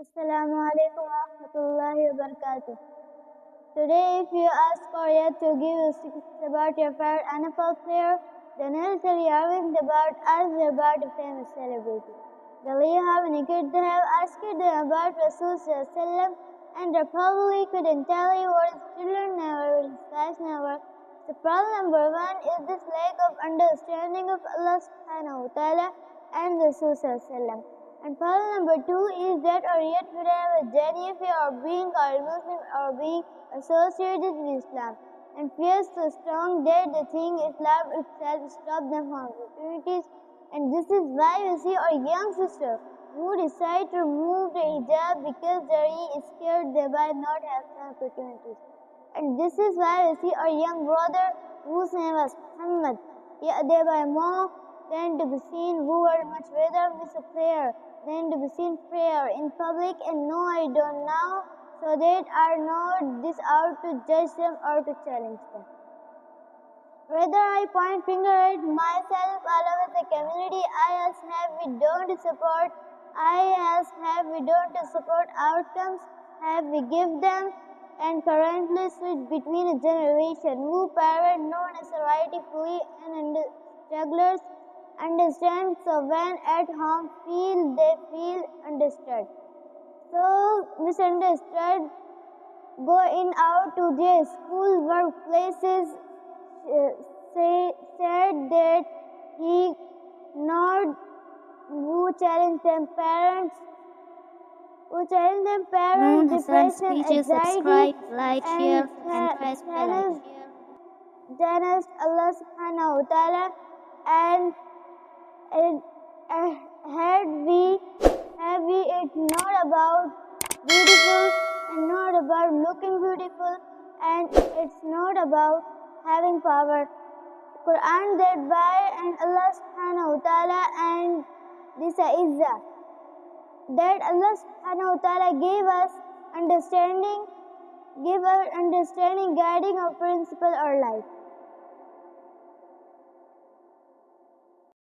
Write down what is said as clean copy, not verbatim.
Assalamu alaikum wa rahmatullahi wa barakatuh. Today, if you ask Korea to give you secrets about your favorite NFL player, then he'll tell you everything about us about a famous celebrity. They'll you how many kids they have asked them about Rasul Sallam, and they probably couldn't tell you what his children never, what his wives never. So problem number one is this lack of understanding of Allah subhanahu wa ta'ala and Rasul Sallam. And problem number two is that or yet we have a genuine fear of being called Muslim or being associated with Islam, and fears so strong that they think Islam itself stops them from opportunities. And this is why we see our young sister who decide to remove the hijab because they are scared they might not have some opportunities. And this is why we see our young brother whose name was Muhammad, yet they were more than to be seen who were much better with a prayer than to be seen prayer in public, and no I don't know, so that are not this out to judge them or to challenge them. Whether I point finger at myself or at the community I as have we don't support, outcomes, have we give them, and currently switch between a generation who parent known as rightfully and strugglers understand, so when at home they feel understood. So misunderstood, going out to their school workplaces, said that he not who challenge them parents, depression, anxiety, like, and share, and press bell icon. challenged Allah subhanahu wa ta'ala, and have we it not about beautiful and not about looking beautiful, and it's not about having power. Quran that by and Allah subhanahu wa ta'ala and this izzah that Allah subhanahu wa ta'ala gave us understanding guiding our principle or life.